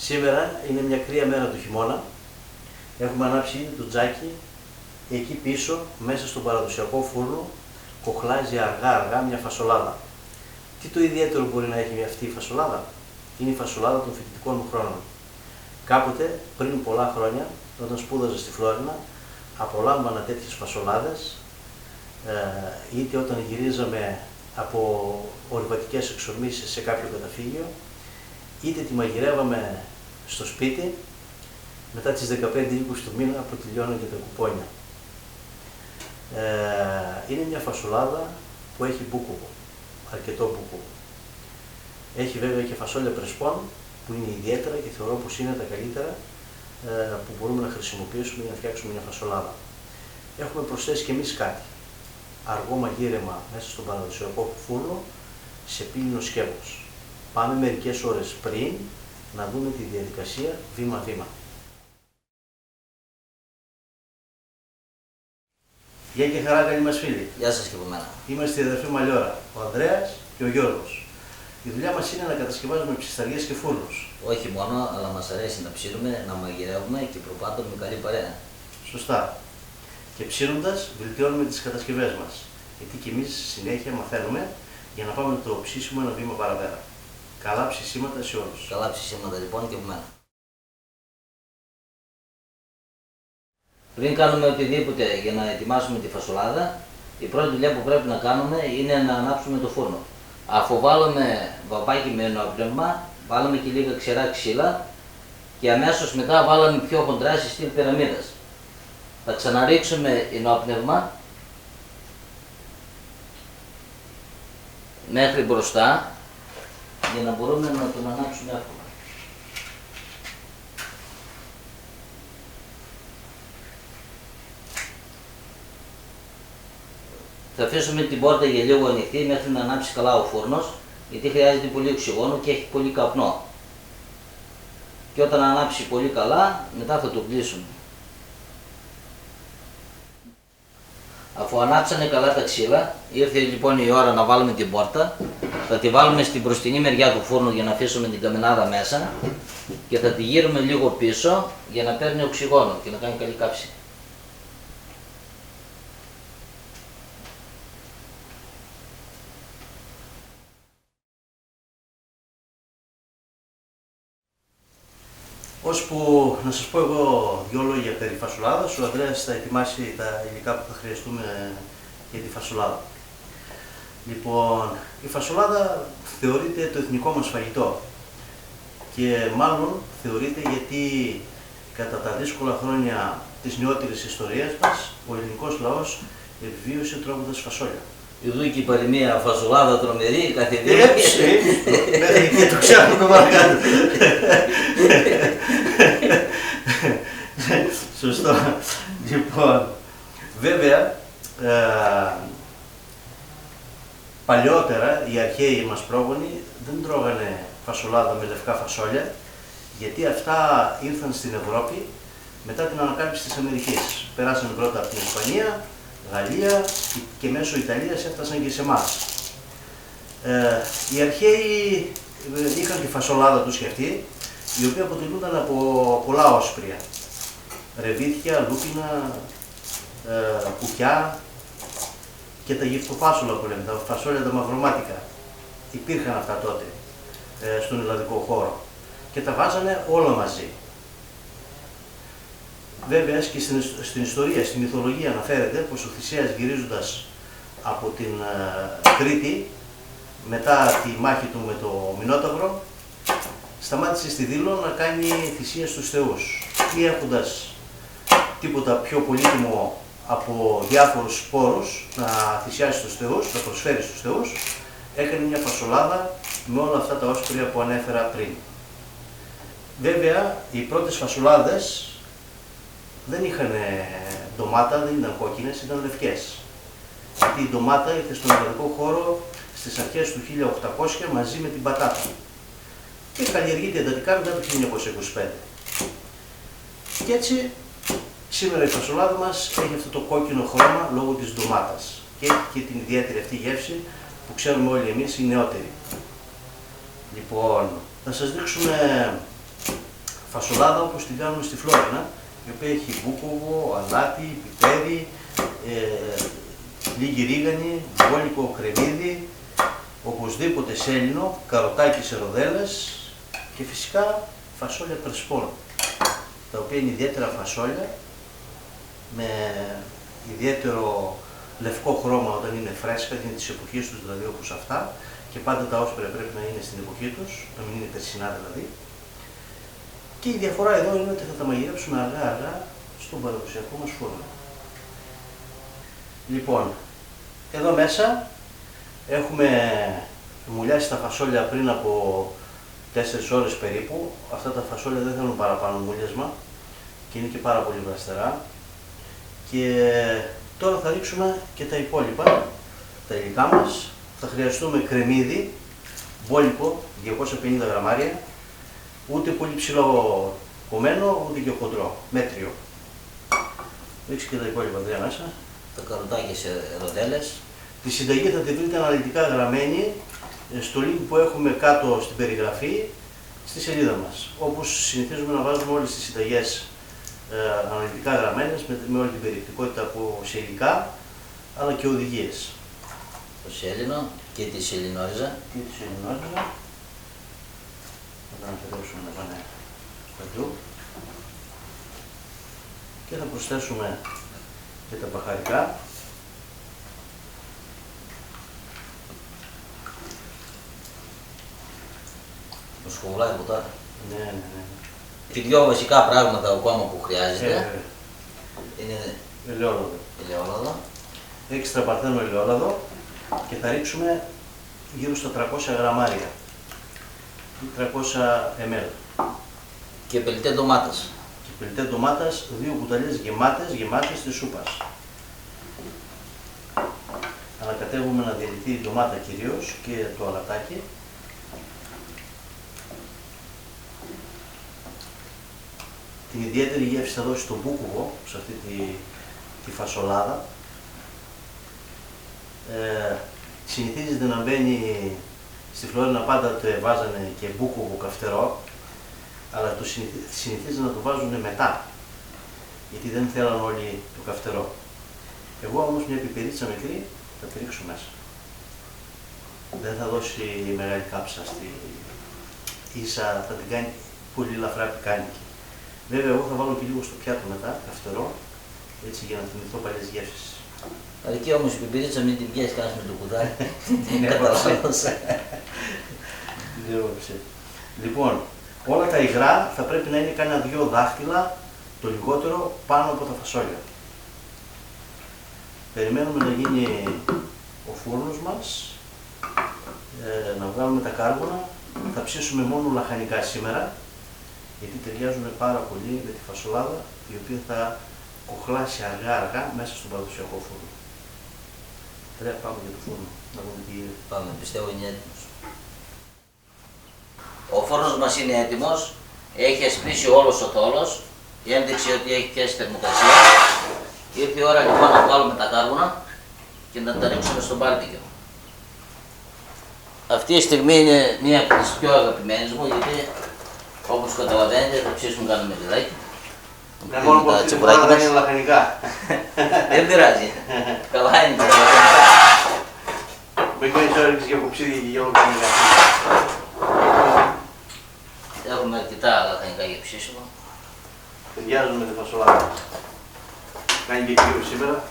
Σήμερα είναι μια κρύα μέρα του χειμώνα. Έχουμε ανάψει ήδη το τζάκι. Εκεί πίσω, μέσα στον παραδοσιακό φούρνο, κοχλάζει αργά μια φασολάδα. Τι το ιδιαίτερο μπορεί να έχει αυτή η φασολάδα? Είναι η φασολάδα των φοιτητικών μου χρόνων. Κάποτε, πριν πολλά χρόνια, όταν σπούδαζα στη Φλόρινα, απολάμβανα τέτοιες φασολάδες, είτε όταν γυρίζαμε από ορειβατικές εξορμήσεις σε κάποιο καταφύγιο, είτε τη μαγειρεύαμε στο σπίτι μετά τις 15-20 του μήνα που τελειώναν και τα κουπόνια. Είναι μια φασολάδα που έχει μπούκο, αρκετό μπούκο. Έχει βέβαια και φασόλια πρεσπών που είναι ιδιαίτερα και θεωρώ πως είναι τα καλύτερα που μπορούμε να χρησιμοποιήσουμε για να φτιάξουμε μια φασολάδα. Έχουμε προσθέσει και εμείς κάτι. Αργό μαγείρεμα μέσα στον παραδοσιακό φούρνο σε πύλινο σκεύος. Πάμε μερικές ώρες πριν να δούμε τη διαδικασία βήμα-βήμα. Γεια και χαρά, καλή μας φίλοι. Γεια σας και από μένα. Είμαστε η αδερφή Μαλιώρα, ο Ανδρέας και ο Γιώργος. Η δουλειά μας είναι να κατασκευάζουμε ψισταριές και φούρνους. Όχι μόνο, αλλά μας αρέσει να ψήνουμε, να μαγειρεύουμε και προπάντων με καλή παρέα. Σωστά. Και ψήνοντας βελτιώνουμε τις κατασκευές μας. Γιατί και εμείς συνέχεια μαθαίνουμε για να πάμε το ψήσιμο ένα βήμα παραπέρα. Καλά ψησίματα σε όλους. Καλά ψησίματα λοιπόν και από μένα. Πριν κάνουμε οτιδήποτε για να ετοιμάσουμε τη φασολάδα, η πρώτη δουλειά που πρέπει να κάνουμε είναι να ανάψουμε το φούρνο. Αφού βάλουμε βαπάκι με ενόπνευμα, βάλαμε και λίγα ξερά ξύλα και αμέσως μετά βάλαμε πιο χοντρά σε στυλ πυραμίδας. Θα ξαναρίξουμε ενόπνευμα μέχρι μπροστά για να μπορούμε να τον ανάψουμε εύκολα. Θα αφήσουμε την πόρτα για λίγο ανοιχτή μέχρι να ανάψει καλά ο φούρνος, γιατί χρειάζεται πολύ οξυγόνο και έχει πολύ καπνό. Και όταν ανάψει πολύ καλά, μετά θα το κλείσουμε. Αφού ανάψανε καλά τα ξύλα, ήρθε λοιπόν η ώρα να βάλουμε την πόρτα. Θα τη βάλουμε στην μπροστινή μεριά του φούρνου για να αφήσουμε την καμινάδα μέσα και θα τη γύρουμε λίγο πίσω για να παίρνει οξυγόνο και να κάνει καλή κάψη. Ώσπου να σας πω εγώ δυο λόγια περί φασολάδας, ο Ανδρέας θα ετοιμάσει τα υλικά που θα χρειαστούμε για τη φασολάδα. Λοιπόν, η φασολάδα θεωρείται το εθνικό μας φαγητό και μάλλον θεωρείται γιατί κατά τα δύσκολα χρόνια της νεότερης ιστορίας μας ο ελληνικός λαός επιβίωσε τρώγοντας φασόλια. Εδώ και η παροιμία φασολάδα τρομερή, καθημερινή. Έτσι, και το ξέρουμε παρακάτω. Σωστό. Λοιπόν, βέβαια, παλιότερα οι αρχαίοι μας πρόγονοι δεν τρώγανε φασολάδα με λευκά φασόλια, γιατί αυτά ήρθαν στην Ευρώπη μετά την ανακάλυψη της Αμερικής. Περάσανε πρώτα από την Ισπανία, Γαλλία και μέσω Ιταλίας έφτασαν και σε εμάς. Οι αρχαίοι είχαν τη φασολάδα τους και αυτή, η οποία αποτελούνταν από πολλά όσπρια. Ρεβίθια, λούπινα, κουκιά και τα γυφτοφάσολα που λέμε, τα φασόλια τα μαυρομάτικα. Υπήρχαν αυτά τότε στον ελλαδικό χώρο και τα βάζανε όλα μαζί. Βέβαια και στην ιστορία, στη μυθολογία αναφέρεται πως ο Θησέας γυρίζοντας από την Κρήτη μετά τη μάχη του με το Μινόταυρο σταμάτησε στη Δήλο να κάνει θυσία στους θεούς ή έχοντας τίποτα πιο πολύτιμο από διάφορους σπόρους να θυσιάσει στους θεούς, να προσφέρει στους θεούς, έκανε μια φασολάδα με όλα αυτά τα όσπρια που ανέφερα πριν. Βέβαια οι πρώτες φασολάδες δεν είχαν ντομάτα, δεν ήταν κόκκινες, ήταν λευκές. Γιατί η ντομάτα ήρθε στον ελληνικό χώρο στις αρχές του 1800 μαζί με την πατάτα και καλλιεργείται εντατικά μετά το 1925. Και έτσι σήμερα η φασολάδα μας έχει αυτό το κόκκινο χρώμα λόγω της ντομάτας και έχει και την ιδιαίτερη αυτή γεύση που ξέρουμε όλοι εμείς οι νεότεροι. Λοιπόν, θα σας δείξουμε φασολάδα όπως την κάνουμε στη Φλόρινα, η οποία έχει μπούκοβο, αλάτι, πιπέρι, λίγη ρίγανη, μπόλικο κρεμμύδι, οπωσδήποτε σέλινο, καροτάκι σε ροδέλες και φυσικά φασόλια πρεσπών, τα οποία είναι ιδιαίτερα φασόλια με ιδιαίτερο λευκό χρώμα όταν είναι φρέσκα, είναι της εποχής τους δηλαδή όπως αυτά, και πάντα τα όσπρια πρέπει να είναι στην εποχή τους, να μην είναι περσινά δηλαδή. Και η διαφορά εδώ είναι ότι θα τα μαγειρέψουμε αργά-αργά στον παραδοσιακό μας φούρνο. Λοιπόν, εδώ μέσα έχουμε μουλιάσει τα φασόλια πριν από 4 ώρες περίπου. Αυτά τα φασόλια δεν θέλουν παραπάνω μουλιασμα και είναι και πάρα πολύ βραστερά. Και τώρα θα ρίξουμε και τα υπόλοιπα, τα υλικά μας. Θα χρειαστούμε κρεμμύδι, μπόλικο, 250 γραμμάρια, ούτε πολύ ψηλό κομμένο, ούτε και χοντρό, μέτριο. Ρίξε και τα υπόλοιπα τρία μέσα. Τα καροτάκια σε ροδέλες. Τη συνταγή θα τη βρείτε αναλυτικά γραμμένη στο link που έχουμε κάτω στην περιγραφή στη σελίδα μας. Όπως συνηθίζουμε να βάζουμε όλες τις συνταγές αναλυτικά γραμμένες με όλη την περιεκτικότητα σε υλικά αλλά και οδηγίες. Το σέλινο και τη σελινόριζα. Θα τα αφαιρέσουμε να πάνε παντού και θα προσθέσουμε και τα μπαχαρικά. Το σκουβουλάκι που τώρα. Ναι. Και δυο βασικά πράγματα ακόμα που χρειάζεται είναι ελαιόλαδο. Έξτρα παρθένο ελαιόλαδο και θα ρίξουμε γύρω στα 300 γραμμάρια ή 300 ml. Και πελτέ ντομάτας. Και πελτέ ντομάτας, 2 κουταλιές γεμάτες της σούπας. Ανακατεύουμε να διαλυθεί η ντομάτα κυρίως και το αλατάκι. Την ιδιαίτερη γεύση θα δώσει το μπούκοβο σε αυτή τη φασολάδα. Συνηθίζεται να μπαίνει στη Φλόρινα, πάντα το βάζανε και μπούκοβο καυτερό, αλλά συνηθίζεται να το βάζουν μετά, γιατί δεν θέλαν όλοι το καυτερό. Εγώ όμως μια πιπερίτσα μικρή θα τη ρίξω μέσα. Δεν θα δώσει μεγάλη κάψα ίσα, θα την κάνει πολύ ελαφρά πικάνικη. Βέβαια, εγώ θα βάλω και λίγο στο πιάτο μετά, καυτερό, έτσι για να θυμηθώ παλιές γεύσεις. Αρκεί όμως η πιπερίτσα μην την πιάσει κανείς με το κουδάκι. Την καταλάβασα. Λοιπόν, όλα τα υγρά θα πρέπει να είναι κάνα 2 δάχτυλα το λιγότερο πάνω από τα φασόλια. Περιμένουμε να γίνει ο φούρνος μας, να βγάλουμε τα κάρβουνα. Θα ψήσουμε μόνο λαχανικά σήμερα, γιατί ταιριάζουν πάρα πολύ με τη φασολάδα, η οποία θα κοχλάσει αργά-αργά μέσα στον παραδοσιακό φούρνο. Τώρα πάμε για το φούρνο, να δούμε τι γίνεται. Πάμε, πιστεύω είναι έτοιμος. Ο φούρνος μας είναι έτοιμος, έχει ασπρίσει όλος ο θόλος, η ένδειξη ότι έχει πιάσει θερμοκρασία. Ήρθε η ώρα λοιπόν να βγάλουμε τα κάρβουνα και να τα ρίξουμε στο μπάρμπεκιου. Αυτή η στιγμή είναι μία από τις πιο αγαπημένες μου, γιατί όπως καταλαβαίνετε θα ψήσουμε κάνω με λιδάκι. Ναι, μόνο που αυτή τη φορά δεν είναι λαχανικά. Δεν πειράζει. Καλά είναι τα λαχανικά. Μην κάνεις όρεξη για κοψίδι και για όλο λαχανικά. Έχουμε αρκετά λαχανικά για ψήσιμο. Ταιριάζουν με τη φασολάδα. Κάνει και κύριο σήμερα.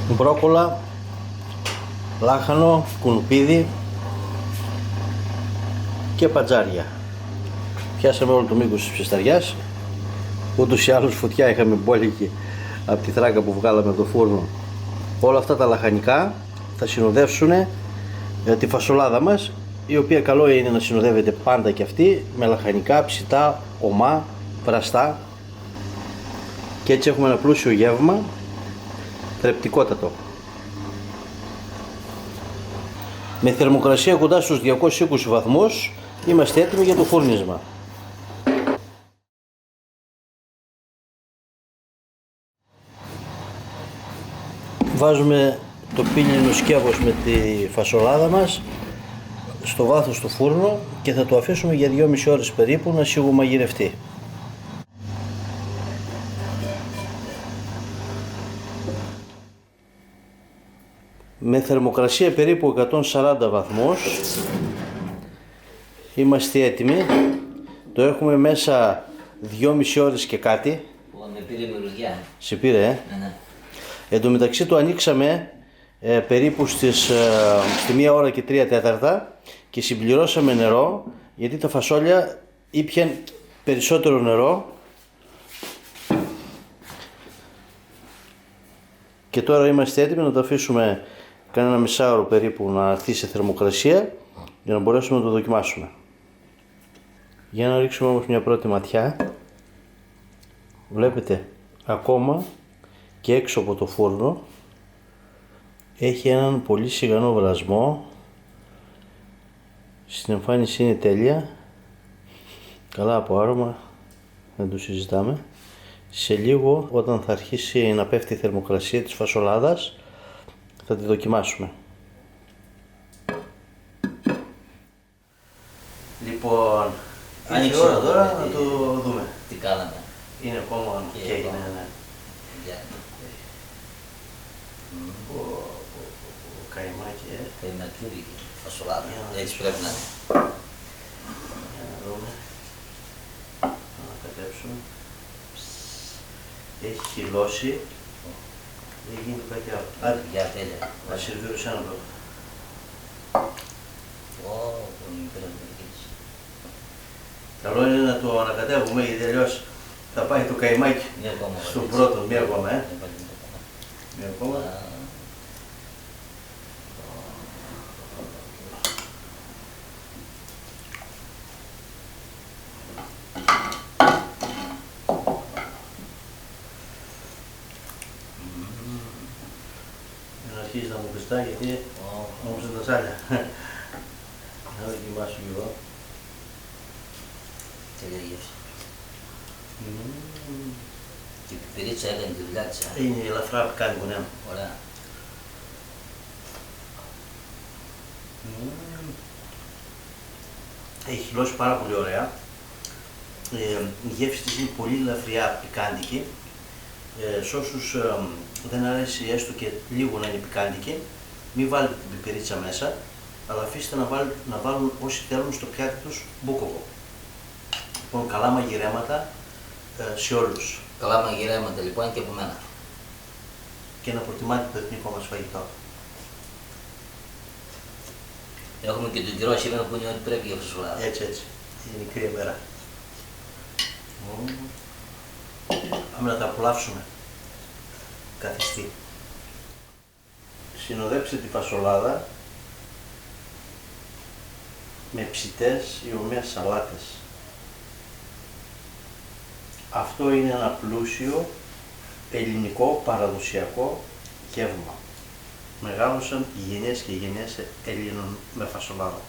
Μπρόκολα, λάχανο, κουνουπίδι και πατζάρια. Πιάσαμε όλο το μήκος της ψισταριάς. Ούτως ή άλλως φωτιά είχαμε μπόλικη από τη θράκα που βγάλαμε από το φούρνο. Όλα αυτά τα λαχανικά θα συνοδεύσουν τη φασολάδα μας, η οποία καλό είναι να συνοδεύεται πάντα και αυτή με λαχανικά, ψητά, ομά, βραστά, και έτσι έχουμε ένα πλούσιο γεύμα, θρεπτικότατο. Με θερμοκρασία κοντά στους 220 βαθμούς είμαστε έτοιμοι για το φούρνισμα. Βάζουμε το πύλινο σκεύος με τη φασολάδα μας, στο βάθος του φούρνου και θα το αφήσουμε για 2,5 ώρες περίπου να σιγομαγειρευτεί. Με θερμοκρασία περίπου 140 βαθμούς είμαστε έτοιμοι. Το έχουμε μέσα 2,5 ώρες και κάτι. Με πήρε μυρουργιά. Σε πήρε, Ναι. Εν τω μεταξύ το ανοίξαμε περίπου στη 1 ώρα και 3 τέταρτα και συμπληρώσαμε νερό, γιατί τα φασόλια ήπιαν περισσότερο νερό. Και τώρα είμαστε έτοιμοι να το αφήσουμε κανένα μισάωρο περίπου να έρθει σε θερμοκρασία για να μπορέσουμε να το δοκιμάσουμε. Για να ρίξουμε όμως μια πρώτη ματιά. Βλέπετε, ακόμα και έξω από το φούρνο έχει έναν πολύ σιγανό βρασμό. Στην εμφάνιση είναι τέλεια, καλά από άρωμα, δεν το συζητάμε. Σε λίγο, όταν θα αρχίσει να πέφτει η θερμοκρασία της φασολάδας, θα τη δοκιμάσουμε. Λοιπόν, άνοιξε η ώρα τώρα να να το δούμε. Τι κάναμε. Είναι ακόμα και έγινε, ναι. Καϊμάκι, Καϊμακιούρικη φασολάδα. Έτσι πρέπει να είναι. Για να δούμε. Να ανακατέψουμε. Έχει χυλώσει. Δεν γίνει κάτι άλλο. Άντε, Για τέλεια. να σερβίρω σε ένα πρώτο. Καλό είναι να το ανακατεύουμε, γιατί αλλιώς θα πάει το καϊμάκι στον πρώτο. Μία ακόμα, Μία ακόμα. Να αρχίσει να μου πιστά, γιατί όμως είναι τα σάλια. Να δοκιμάσω λίγο. Τέλεια γεύση. Και η πιπερίτσα έκανε τη δουλειά της. Είναι ελαφρά πικάντικο, ναι. Ωραία. Έχει χυλώσει πάρα πολύ ωραία. Η γεύση της είναι πολύ ελαφριά πικάντικη. Σε όσους δεν αρέσει έστω και λίγο να είναι πικάντικη, μην βάλετε την πιπερίτσα μέσα, αλλά αφήστε να βάλουν όσοι θέλουν στο πιάτι τους μπούκοβο. Λοιπόν, καλά μαγειρέματα σε όλους. Καλά μαγειρέματα λοιπόν και από μένα. Και να προτιμάτε το εθνικό μας φαγητό. Έχουμε και τον καιρό σήμερα που είναι ό,τι πρέπει για φασολάδα. Έτσι, είναι η κρύα μέρα. Πάμε να τα απολαύσουμε. Καθιστή. Συνοδέψτε τη φασολάδα με ψητές ή ομοίας σαλάτες. Αυτό είναι ένα πλούσιο ελληνικό παραδοσιακό γεύμα. Μεγάλωσαν γενιές και γενιές Ελλήνων με φασολάδα.